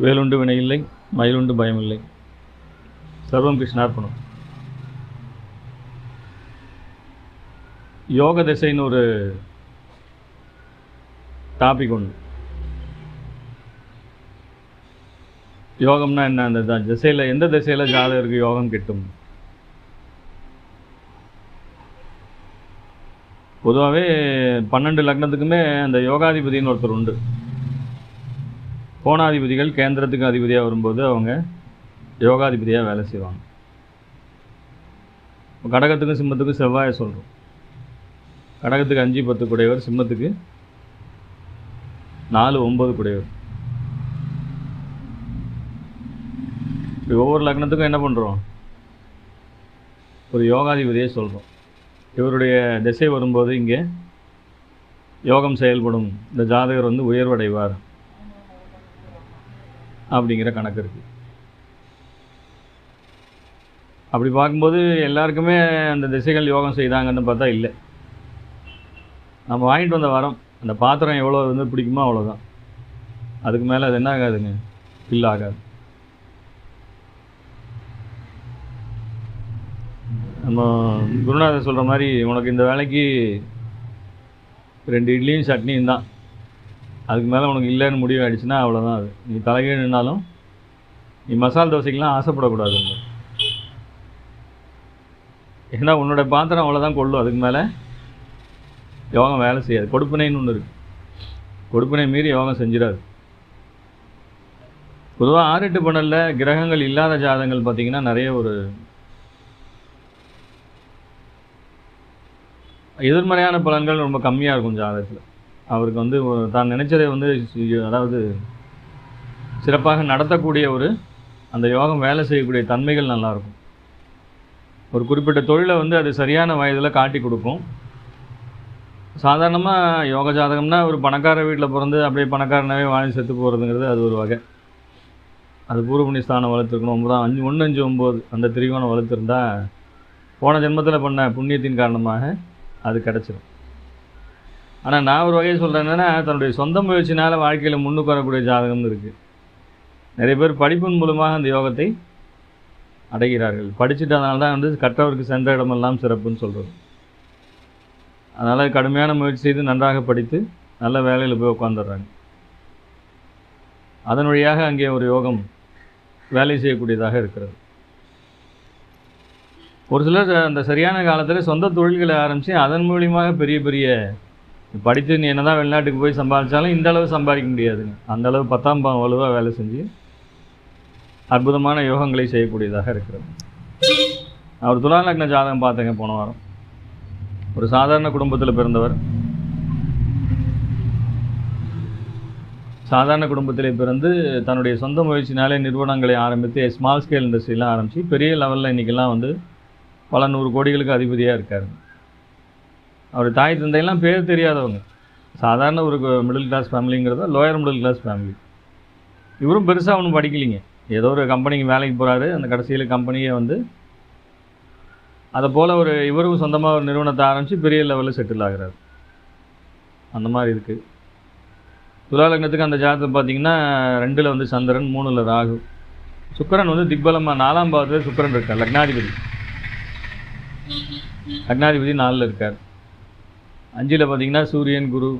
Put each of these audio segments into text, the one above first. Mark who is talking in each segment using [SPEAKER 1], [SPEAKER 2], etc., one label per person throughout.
[SPEAKER 1] வேலுண்டு வினையில்லை, மயிலுண்டு பயமில்லை. சர்வம் கிருஷ்ணார்ப்பணம். யோக திசைன்னு ஒரு டாபிக் ஒன்று. யோகம்னா என்ன? அந்த திசையில் எந்த திசையில் ஜாதகருக்கு யோகம் கிட்டும்? பொதுவாகவே 12 லக்னத்துக்குமே அந்த யோகாதிபதினு ஒருத்தர் உண்டு. கோணாதிபதிகள் கேந்திரத்துக்கு அதிபதியாக வரும்போது அவங்க யோகாதிபதியாக வேலை செய்வாங்க. கடகத்துக்கும் சிம்மத்துக்கும் செவ்வாயை சொல்கிறோம். கடகத்துக்கு 5, 10 குடையவர், சிம்மத்துக்கு 4, 9 குடையவர். இப்படி ஒவ்வொரு லக்னத்துக்கும் என்ன பண்ணுறோம்? ஒரு யோகாதிபதியை சொல்கிறோம். இவருடைய திசை வரும்போது இங்கே யோகம் செயல்படும், இந்த ஜாதகர் வந்து உயர்வடைவார் அப்படிங்கிற கணக்கு இருக்குது. அப்படி பார்க்கும்போது எல்லாருக்குமே அந்த திசைகள் யோகம் செய்தாங்கன்னு பார்த்தா இல்லை. நம்ம வாங்கிட்டு வந்த வரம், அந்த பாத்திரம் எவ்வளோ வந்து பிடிக்குமோ அவ்வளோதான். அதுக்கு மேலே அது என்ன ஆகாதுங்க, ஃபில் ஆகாது. நம்ம குருநாதர் சொல்கிற மாதிரி, உனக்கு இந்த வேலைக்கு 2 இட்லியும் சட்னியும் தான், அதுக்கு மேலே உனக்கு இல்லைன்னு முடிவு ஆகிடுச்சுன்னா அவ்வளோதான். அது நீ தலைகீழ் நின்னாலும் நீ மசால் தோசைக்கெலாம் ஆசைப்படக்கூடாது. ஏன்னா உன்னோட பாத்திரம் அவ்வளோதான் கொள்ளும், அதுக்கு மேலே யோகம் வேலை செய்யாது. கொடுப்பினைன்னு ஒன்று இருக்குது, கொடுப்பினை மீறி யோகம் செஞ்சிடாது. பொதுவாக 6, 8, 12 கிரகங்கள் இல்லாத ஜாதகங்கள் பார்த்திங்கன்னா நிறைய ஒரு எதிர்மறையான பலன்கள் ரொம்ப கம்மியாக இருக்கும் ஜாதகத்தில். அவருக்கு வந்து தான் நினைச்சதை வந்து அதாவது சிறப்பாக நடத்தக்கூடிய ஒரு அந்த யோகம் வேலை செய்யக்கூடிய தன்மைகள் நல்லாயிருக்கும். ஒரு குறிப்பிட்ட தொழிலை வந்து அது சரியான வயதில் காட்டி கொடுக்கும். சாதாரணமாக யோக ஜாதகம்னா ஒரு பணக்கார வீட்டில் பிறந்து அப்படியே பணக்காரனாகவே வாழ்ந்து செத்து போகிறதுங்கிறது அது ஒரு வகை. அது பூர்வ புண்ணிய ஸ்தானம் வளர்த்துருக்கணும். 1, 5, 9 அந்த திரிகோணம் வளர்த்துருந்தால் போன ஜென்மத்தில் பண்ண புண்ணியத்தின் காரணமாக அது கிடச்சிடும். ஆனால் நான் ஒரு வகையை சொல்கிறேன், என்னென்னா தன்னுடைய சொந்த முயற்சினால் வாழ்க்கையில் முன்னுக்கு வரக்கூடிய ஜாதகம்னு இருக்குது. நிறைய பேர் படிப்பின் மூலமாக அந்த யோகத்தை அடைகிறார்கள். படிச்சுட்டதுனால தான் வந்து கற்றவருக்கு சென்ற இடமெல்லாம் சிறப்புன்னு சொல்கிறது. அதனால் கடுமையான முயற்சி செய்து நன்றாக படித்து நல்ல வேலையில் போய் உட்காந்துடுறாங்க. அதன் வழியாக அங்கே ஒரு யோகம் வேலை செய்யக்கூடியதாக இருக்கிறது. ஒரு சிலர் அந்த சரியான காலத்தில் சொந்த தொழில்களை ஆரம்பித்து அதன் மூலியமாக பெரிய பெரிய படித்து நீ என்ன தான் வெளிநாட்டுக்கு போய் சம்பாதிச்சாலும் இந்த அளவு சம்பாதிக்க முடியாதுங்க. அந்தளவு 10ஆம் பாவம் வலுவாக வேலை செஞ்சு அற்புதமான யோகங்களை செய்யக்கூடியதாக இருக்கிறது. அவர் துலா லக்ன ஜாதகம் பார்த்தேங்க போன வாரம். ஒரு சாதாரண குடும்பத்தில் பிறந்தவர். சாதாரண குடும்பத்திலே பிறந்து தன்னுடைய சொந்த முயற்சினாலே நிறுவனங்களை ஆரம்பித்து ஸ்மால் ஸ்கேல் இண்டஸ்ட்ரியெலாம் ஆரம்பித்து பெரிய லெவலில் இன்றைக்கெல்லாம் வந்து பல 100 கோடிகளுக்கு அதிபதியாக இருக்கார். அவர் தாய் தந்தையெல்லாம் பேர் தெரியாதவங்க, சாதாரண ஒரு மிடில் கிளாஸ் ஃபேமிலிங்கிறத லோயர் மிடில் கிளாஸ் ஃபேமிலி. இவரும் பெருசாக ஒன்றும் படிக்கலைங்க. ஏதோ ஒரு கம்பெனிக்கு வேலைக்கு போகிறாரு. அந்த கடைசியில் கம்பெனியை வந்து அதை போல் ஒரு இவரும் சொந்தமாக ஒரு நிறுவனத்தை ஆரம்பித்து பெரிய லெவலில் செட்டில் ஆகிறார். அந்த மாதிரி இருக்குது. துலா லக்னத்துக்கு அந்த ஜாதகத்தை பார்த்திங்கன்னா 2ல் வந்து சந்திரன், 3ல் ராகு. சுக்கிரன் வந்து திக்பலமாக 4ஆம் பாவத்தில் சுக்கிரன் இருக்கார். லக்னாதிபதி 4ல் இருக்கார். 5ல் பார்த்திங்கன்னா சூரியன், குரு,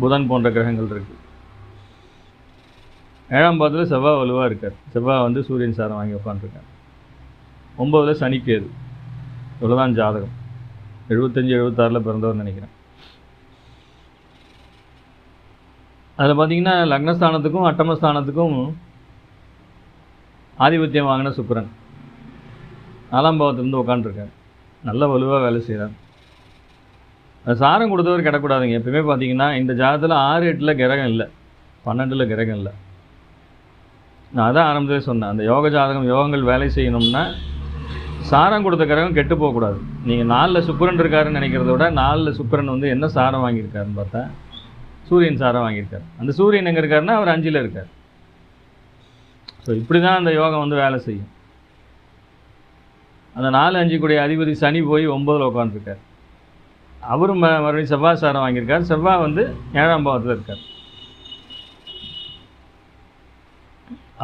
[SPEAKER 1] புதன் போன்ற கிரகங்கள் இருக்குது. 7ஆம் பாவத்தில் செவ்வாய் வலுவாக இருக்கார். செவ்வாய் வந்து சூரியன் சாரம் வாங்கி உட்காந்துருக்கார். 9ல் சனி, கேது. இவ்வளோதான் ஜாதகம். 75, 76 பிறந்தவர் நினைக்கிறேன். அதில் பார்த்திங்கன்னா லக்னஸ்தானத்துக்கும் அட்டமஸ்தானத்துக்கும் ஆதிபத்தியம் வாங்கின சுக்கிரன் 4ஆம் பாவத்திலேருந்து உட்காந்துருக்கார். நல்ல வலுவாக வேலை செய்கிறார். அது சாரம் கொடுத்தவர் கிடக்கூடாதுங்க. எப்பவுமே பார்த்தீங்கன்னா இந்த ஜாதகத்தில் 6, 8 கிரகம் இல்லை, 12 கிரகம் இல்லை. நான் அதான் ஆரம்பத்திலே சொன்னேன், அந்த யோக ஜாதகம் யோகங்கள் வேலை செய்யணும்னா சாரம் கொடுத்த கிரகம் கெட்டு போகக்கூடாது. நீங்கள் 4ல் சுக்கிரன் இருக்காருன்னு நினைக்கிறத விட 4ல் சுக்கிரன் வந்து என்ன சாரம் வாங்கியிருக்காருன்னு பார்த்தா சூரியன் சாரம் வாங்கியிருக்கார். அந்த சூரியன் எங்கே இருக்காருன்னா அவர் 5ல் இருக்கார். ஸோ இப்படி தான் அந்த யோகம் வந்து வேலை செய்யும். அந்த 4, 5 கூடிய அதிபதி சனி போய் 9ல் உட்காந்துருக்கார். அவரும் மறுபடியும் செவ்வாய் சாரம் வாங்கியிருக்கார். செவ்வாய் வந்து 7ஆம் பாவத்தில் இருக்கார்.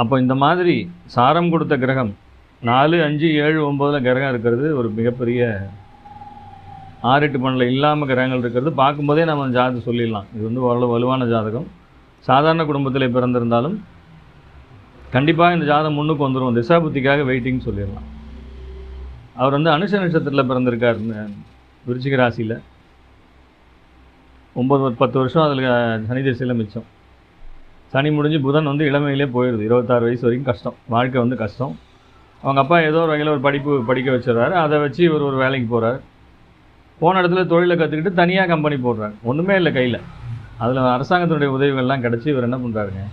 [SPEAKER 1] அப்போ இந்த மாதிரி சாரம் கொடுத்த கிரகம் 4, 5, 7, 9 கிரகம் இருக்கிறது ஒரு மிகப்பெரிய 6, 8 12 இல்லாமல் கிரகங்கள் இருக்கிறது பார்க்கும்போதே நம்ம ஜாதகம் சொல்லிடலாம். இது வந்து ஓரளவு வலுவான ஜாதகம். சாதாரண குடும்பத்தில் பிறந்திருந்தாலும் கண்டிப்பாக இந்த ஜாதகம் முன்னுக்கு வந்துடும். திசாபுத்திக்காக வெயிட்டிங் சொல்லிடலாம். அவர் வந்து அனுஷ நட்சத்திரத்தில் பிறந்திருக்கார், விருச்சிக ராசியில். 9-10 வருஷம் அதில் சனி திசையில் மிச்சம். சனி முடிஞ்சு புதன் வந்து இளமையிலே போயிடுது. 26 வயசு வரைக்கும் கஷ்டம், வாழ்க்கை வந்து கஷ்டம். அவங்க அப்பா ஏதோ ஒரு வகையில் ஒரு படிப்பு படிக்க வச்சிடறாரு. அதை வச்சு இவர் ஒரு வேலைக்கு போகிறார். போன இடத்துல தொழிலை கற்றுக்கிட்டு தனியாக கம்பெனி போடுறாரு. ஒன்றுமே இல்லை கையில். அதில் அரசாங்கத்தினுடைய உதவிகள்லாம் கிடச்சி இவர் என்ன பண்ணுறாருங்க,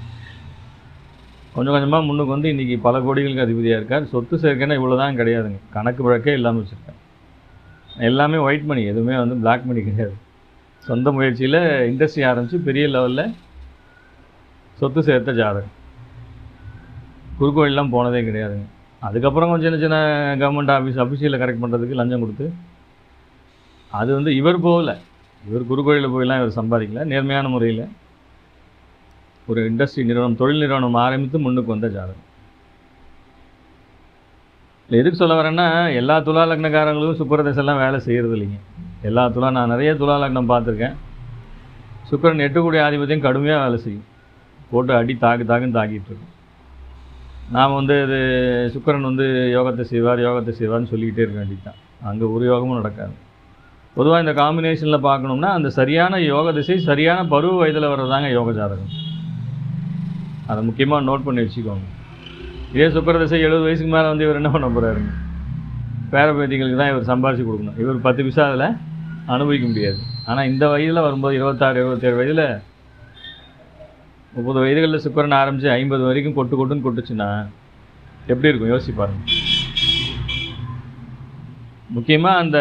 [SPEAKER 1] கொஞ்சம் கொஞ்சமாக முன்னுக்கு வந்து இன்றைக்கி பல கோடிகளுக்கு அதிபதியாக இருக்கார். சொத்து சேர்க்கைன்னா இவ்வளோ தான் கிடையாதுங்க, கணக்கு வழக்கே இல்லாமல் வச்சுருக்கார். எல்லாமே ஒயிட் மணி, எதுவுமே வந்து பிளாக் மணி கிடையாது. சொந்த முயற்சியில் இண்டஸ்ட்ரி ஆரம்பித்து பெரிய லெவலில் சொத்து சேர்த்த ஜாதகம். குறுக்கோயிலெலாம் போனதே கிடையாதுங்க. அதுக்கப்புறம் கொஞ்சம் சின்ன சின்ன கவர்மெண்ட் அஃபிஷியலை கரெக்ட் பண்ணுறதுக்கு லஞ்சம் கொடுத்து, அது வந்து இவர் போகல. இவர் குறுக்கோயிலில் போயெல்லாம் இவர் சம்பாதிக்கல. நேர்மையான முறையில் ஒரு இண்டஸ்ட்ரி நிறுவனம், தொழில் நிறுவனம் ஆரம்பித்து முன்னுக்கு வந்த ஜாதகம். எதுக்கு சொல்ல வரேன்னா, எல்லா துலா லக்னக்காரங்களும் சுக்கிரதசைலாம் வேலை செய்கிறது இல்லைங்க. நான் நிறைய துலா லக்னம் பார்த்துருக்கேன். சுக்கிரன் 8 கூடிய ஆதிபத்தியம் கடுமையாக வேலை செய்யும். போட்டு அடி தாக்குன்னு தாக்கிட்டு இருக்கும். நாம் வந்து இது சுக்கிரன் வந்து யோகத்தை செய்வார்னு சொல்லிக்கிட்டே இருக்க வேண்டியது தான். அங்கே ஒரு யோகமும் நடக்காது. பொதுவாக இந்த காம்பினேஷனில் பார்க்கணும்னா அந்த சரியான யோக திசை சரியான பருவ வயதில் வர்றதாங்க யோக ஜாதகம். அதை முக்கியமாக நோட் பண்ணி வச்சுக்கோங்க. இதே சுக்கிர திசை 70 வயசுக்கு மேலே வந்து இவர் என்ன பண்ண போகிறாருங்க, பேர பேத்திகளுக்கு தான் இவர் சம்பாரித்து கொடுக்கணும். இவர் 10 பைசா அதில் அனுபவிக்க முடியாது. ஆனால் இந்த வயதில் வரும்போது 26, 27 வயதில் 30 வயதுகளில் சுக்கிரன் ஆரம்பித்து 50 வரைக்கும் கொட்டுன்னு கொட்டுச்சுன்னா எப்படி இருக்கும் யோசிச்சு பாருங்க. முக்கியமாக அந்த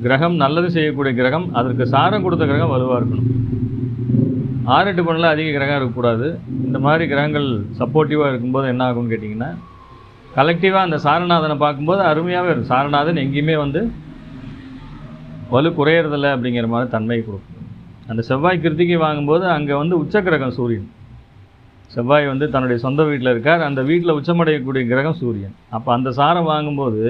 [SPEAKER 1] கிரகம் நல்லது செய்யக்கூடிய கிரகம், அதற்கு சாரம் கொடுத்த கிரகம் வலுவாக இருக்கணும். 6, 8 12 அதிக கிரகம் இருக்கக்கூடாது. இந்த மாதிரி கிரகங்கள் சப்போர்ட்டிவாக இருக்கும்போது என்ன ஆகும்னு கேட்டிங்கன்னா, கலெக்டிவாக அந்த சாரநாதனை பார்க்கும்போது அருமையாகவே இருக்கும். சாரநாதன் எங்கேயுமே வந்து வலு குறையிறதில்லை அப்படிங்கிற மாதிரி தன்மை கொடுக்கும். அந்த செவ்வாய் கிருத்திகை வாங்கும்போது அங்கே வந்து உச்சக்கிரகம் சூரியன். செவ்வாய் வந்து தன்னுடைய சொந்த வீட்டில் இருக்கார். அந்த வீட்டில் உச்சமடையக்கூடிய கிரகம் சூரியன். அப்போ அந்த சாரம் வாங்கும்போது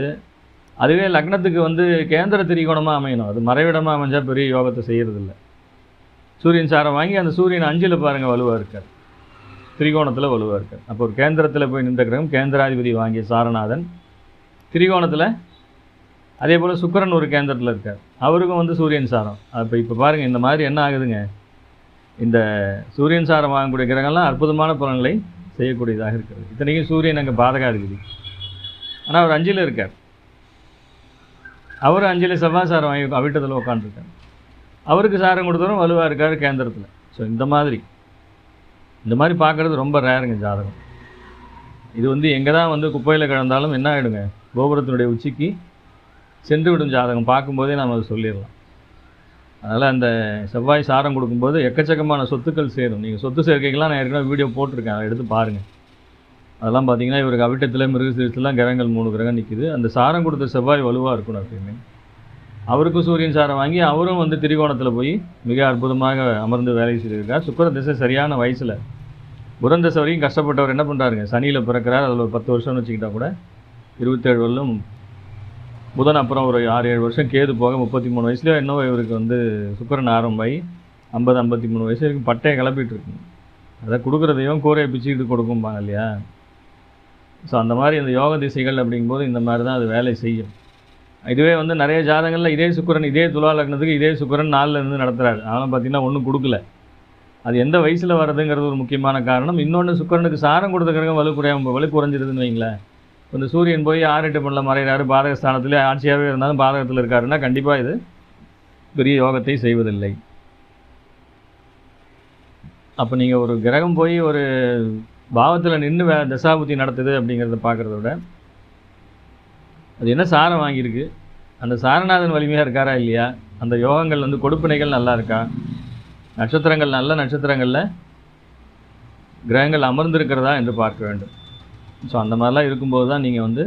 [SPEAKER 1] அதுவே லக்னத்துக்கு வந்து கேந்திர திரிகோணமாக அமையணும். அது மறைவிடமாக அமைஞ்சால் பெரிய யோகத்தை செய்கிறதில்ல. சூரியன் சாரம் வாங்கி அந்த சூரியன் 5ல் பாருங்கள் வலுவாக இருக்கார், திரிகோணத்தில் வலுவாக இருக்கார். அப்போ ஒரு கேந்திரத்தில் போய் நின்ற கிரகம் கேந்திராதிபதி வாங்கிய சாரநாதன் திரிகோணத்தில். அதே போல் சுக்கிரன் ஒரு கேந்திரத்தில் இருக்கார், அவருக்கும் வந்து சூரியன் சாரம். இப்போ பாருங்கள் இந்த மாதிரி என்ன ஆகுதுங்க, இந்த சூரியன் சாரம் வாங்கக்கூடிய கிரகம்லாம் அற்புதமான பலன்களை செய்யக்கூடியதாக இருக்கிறது. இத்தனைக்கும் சூரியன் அங்கே பாதகாதிபதி, ஆனால் அவர் 5ல் இருக்கார். அவர் 5ல் செவ்வாய் சாரம் வாங்கி அவிட்டத்தில் உட்காந்துருக்கார். அவருக்கு சாரம் கொடுத்தவரும் வலுவாக இருக்கார் கேந்திரத்தில். ஸோ இந்த மாதிரி பார்க்குறது ரொம்ப ரேருங்க ஜாதகம். இது வந்து எங்கே தான் வந்து குப்பையில் கிடந்தாலும் என்ன ஆகிடுங்க, கோபுரத்தினுடைய உச்சிக்கு சென்று விடும் ஜாதகம். பார்க்கும்போதே நாம் அதை சொல்லிடலாம். அதனால் அந்த செவ்வாய் சாரம் கொடுக்கும்போது எக்கச்சக்கமான சொத்துக்கள் சேரும். நீங்கள் சொத்து சேர்க்கைகள்லாம் நான் ஏற்கனவே வீடியோ போட்டிருக்கேன், அதை எடுத்து பாருங்கள். அதெல்லாம் பார்த்தீங்கன்னா இவருக்கு அவிட்டத்தில் மிருகசீரிசத்தில் கிரகங்கள் 3 கிரகம் நிற்கிது. அந்த சாரம் கொடுத்த செவ்வாய் வலுவாக இருக்கணும் அப்படின்னு. அவருக்கும் சூரியன் சாரம் வாங்கி அவரும் வந்து திரிகோணத்தில் போய் மிக அற்புதமாக அமர்ந்து வேலை செய்திருக்கார். சுக்கிர திசை சரியான வயசில், புதன் திசை வரைக்கும் கஷ்டப்பட்டவர் என்ன பண்ணுறாருங்க, சனியில் பிறக்கிறார். அதில் ஒரு 10 வருஷம்னு வச்சுக்கிட்டா கூட 27 வருடம் புதன், அப்புறம் ஒரு 6-7 வருஷம் கேது போக 33 வயசுலேயோ என்னவோ இவருக்கு வந்து சுக்கிரன் ஆரம்பமாகி 50-53 வயசு வரைக்கும் பட்டையை கிளப்பிட்டு இருக்குங்க. அதை கொடுக்குறதையும் கூரையை பிச்சுக்கிட்டு கொடுக்கும்பாங்க இல்லையா. ஸோ அந்த மாதிரி இந்த யோக திசைகள் அப்படிங்கும்போது இந்த மாதிரி தான் அது வேலை செய்யும். இதுவே வந்து நிறைய ஜாதகங்களில் இதே சுக்கிரன், இதே துலா லக்னத்துக்கு இதே சுக்கிரன் 4ல் இருந்து நடத்துகிறாரு. அதனால் பார்த்திங்கன்னா ஒன்றும் கொடுக்கல. அது எந்த வயசில் வர்றதுங்கிறது ஒரு முக்கியமான காரணம். இன்னொன்று, சுக்கிரனுக்கு சாரம் கொடுத்த கிரகம் வலு குறைஞ்சிருதுன்னு வைங்களேன். இந்த சூரியன் போய் 6, 8 12 மறைகிறாரு, பாதகஸ்தானத்திலே ஆட்சியாகவே இருந்தாலும் பாதகத்தில் இருக்காருன்னா கண்டிப்பாக இது பெரிய யோகத்தை செய்வதில்லை. அப்போ நீங்கள் ஒரு கிரகம் போய் ஒரு பாவத்தில் நின்று தசாபுத்தி நடத்துது அப்படிங்கிறத பார்க்குறத விட அது என்ன சாரம் வாங்கியிருக்கு, அந்த சாரநாதன் வலிமையாக இருக்காரா இல்லையா, அந்த யோகங்கள் வந்து கொடுப்பினைகள் நல்லா இருக்கா, நட்சத்திரங்கள் நல்ல நட்சத்திரங்களில் கிரகங்கள் அமர்ந்திருக்கிறதா என்று பார்க்க வேண்டும். ஸோ அந்த மாதிரிலாம் இருக்கும்போது தான் நீங்கள் வந்து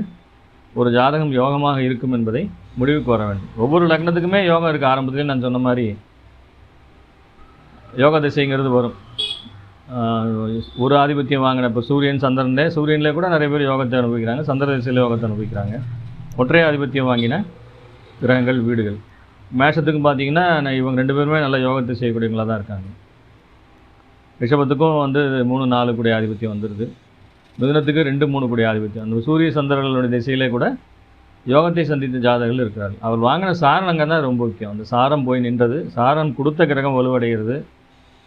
[SPEAKER 1] ஒரு ஜாதகம் யோகமாக இருக்கும் என்பதை முடிவுக்கு வர வேண்டும். ஒவ்வொரு லக்னத்துக்குமே யோகம் இருக்குது. ஆரம்பத்துலேயும் நான் சொன்ன மாதிரி யோக திசைங்கிறது வரும். ஒரு ஆதிபத்தியம் வாங்கின இப்போ சூரியன் சூரியனில் கூட நிறைய பேர் யோகத்தை அனுபவிக்கிறாங்க, சந்திர திசையில் யோகத்தை அனுபவிக்கிறாங்க. ஒற்றை ஆதிபத்தியம் வாங்கின கிரகங்கள் வீடுகள். மேஷத்துக்கும் பார்த்தீங்கன்னா இவங்க 2 பேருமே நல்ல யோகத்தை செய்யக்கூடியவங்களாக தான் இருக்காங்க. ரிஷபத்துக்கும் வந்து 3, 4 கூடிய ஆதிபத்தியம் வந்துடுது. மிதுனத்துக்கு 2, 3 கூடிய ஆதிபத்தியம். அந்த சூரிய சந்திரர்களுடைய திசையிலே கூட யோகத்தை சந்தித்த ஜாதகர்கள் இருக்கிறார்கள். அவர் வாங்கின சாரணங்க தான் ரொம்ப முக்கியம். அந்த சாரம் போய் நின்றது, சாரம் கொடுத்த கிரகம் வலுவடைகிறது.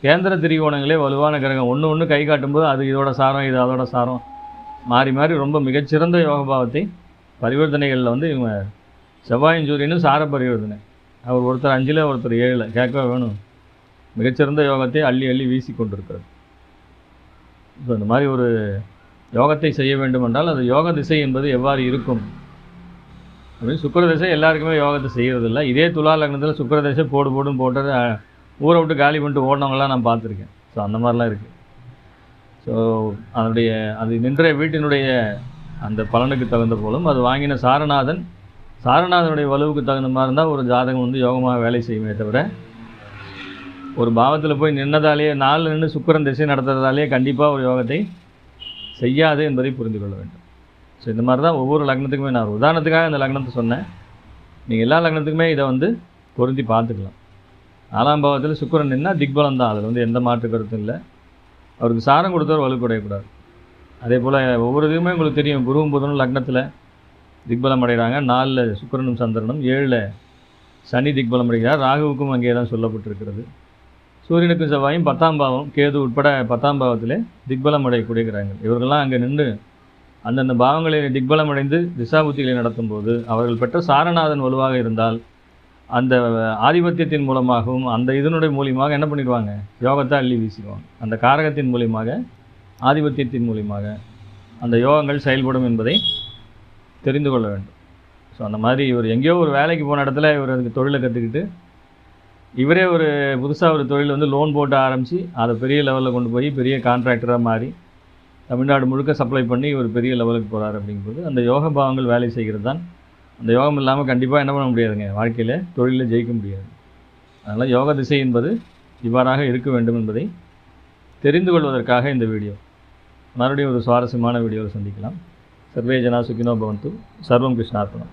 [SPEAKER 1] கேந்திர திரிகோணங்களே வலுவான கிரகம் ஒன்று கை காட்டும்போது அது இதோட சாரம், இது அதோட சாரம் மாறி மாறி ரொம்ப மிகச்சிறந்த யோக பாவத்தை பரிவர்த்தனைகளில் வந்து இவங்க செவ்வாயும் சூரியனும் சார பரிவர்த்தனை. அவர் ஒருத்தர் 5ல் ஒருத்தர் 7ல் கேட்கவே வேணும். மிகச்சிறந்த யோகத்தை அள்ளி அள்ளி வீசி கொண்டிருக்கிறது. ஸோ இந்த மாதிரி ஒரு யோகத்தை செய்ய வேண்டும் என்றால் அது யோக திசை என்பது எவ்வாறு இருக்கும் அப்படின்னு. சுக்கிர திசை எல்லாருக்குமே யோகத்தை செய்கிறதில்ல. இதே துலா லக்னத்தில் சுக்கிர திசை போடுன்னு போட்டது ஊரை விட்டு காலி பண்ணிட்டு ஓடினவங்களாம் நான் பார்த்துருக்கேன். ஸோ அந்த மாதிரிலாம் இருக்குது. ஸோ அது நின்ற வீட்டினுடைய அந்த பலனுக்கு தகுந்த போலும் அது வாங்கின சாரநாதனுடைய வலுவுக்கு தகுந்த மாதிரி இருந்தால் ஒரு ஜாதகம் வந்து யோகமாக வேலை செய்யுமே தவிர, ஒரு பாவத்தில் போய் நின்னதாலேயே 4 நின்று சுக்கிரன் திசை நடத்துறதாலேயே கண்டிப்பாக ஒரு யோகத்தை செய்யாது என்பதை புரிந்து கொள்ள வேண்டும். ஸோ இந்த மாதிரி தான் ஒவ்வொரு லக்னத்துக்குமே நான் உதாரணத்துக்காக இந்த லக்னத்தை சொன்னேன். நீங்கள் எல்லா லக்னத்துக்குமே இதை வந்து பொருந்தி பார்த்துக்கலாம். 4ஆம் பாவத்தில் சுக்கிரன் நின்னால் திக்பலம் தான், அதில் வந்து எந்த மாற்று கருத்தும் இல்லை. அவருக்கு சாரம் கொடுத்தவர் வலுக்குடையக்கூடாது. அதே போல் ஒவ்வொரு இதுவுமே உங்களுக்கு தெரியும். குருவும் புதனும் லக்னத்தில் திக்பலம் அடைகிறாங்க. 4ல் சுக்கிரனும் சந்திரனும், 7ல் சனி திக்பலம் அடைகிறார். ராகுவுக்கும் அங்கே தான் சொல்லப்பட்டிருக்கிறது. சூரியனுக்கும் செவ்வாயும் 10ஆம் பாவம், கேது உட்பட 10ஆம் பாவத்திலே திக்பலம் அடையக்கூடிய கிரகங்கள். இவர்கள்லாம் அங்கே நின்று அந்தந்த பாவங்களை திக்பலம் அடைந்து திசாபுத்திகளை நடத்தும் போது அவர்கள் பெற்ற சாரநாதன் வலுவாக இருந்தால் அந்த ஆதிபத்தியத்தின் மூலமாகவும் அந்த இதனுடைய மூலியமாக என்ன பண்ணிடுவாங்க, யோகத்தை அள்ளி வீசிடுவாங்க. அந்த காரகத்தின் மூலியமாக ஆதிபத்தியத்தின் மூலியமாக அந்த யோகங்கள் செயல்படும் என்பதை தெரிந்து கொள்ள வேண்டும். ஸோ அந்த மாதிரி இவர் எங்கேயோ ஒரு வேலைக்கு போன இடத்துல இவர் அதுக்கு தொழிலை கற்றுக்கிட்டு இவரே ஒரு புதுசாக ஒரு தொழில் வந்து லோன் போட்டு ஆரம்பித்து அதை பெரிய லெவலில் கொண்டு போய் பெரிய கான்ட்ராக்டராக மாறி தமிழ்நாடு முழுக்க சப்ளை பண்ணி ஒரு பெரிய லெவலுக்கு போகிறார். அப்படிங்கும்போது அந்த யோக பாவங்கள் வேலை செய்கிறது தான். அந்த யோகம் இல்லாமல் கண்டிப்பாக என்ன பண்ண முடியாதுங்க, வாழ்க்கையில் தொழிலில் ஜெயிக்க முடியாது. அதனால் யோக திசை என்பது இவ்வாறாக இருக்க வேண்டும் என்பதை தெரிந்து கொள்வதற்காக இந்த வீடியோ. மறுபடியும் ஒரு சுவாரஸ்யமான வீடியோவில் சந்திக்கலாம். சர்வே ஜனா சுகினோ பவந்து. சர்வம் கிருஷ்ணார்ப்பணம்.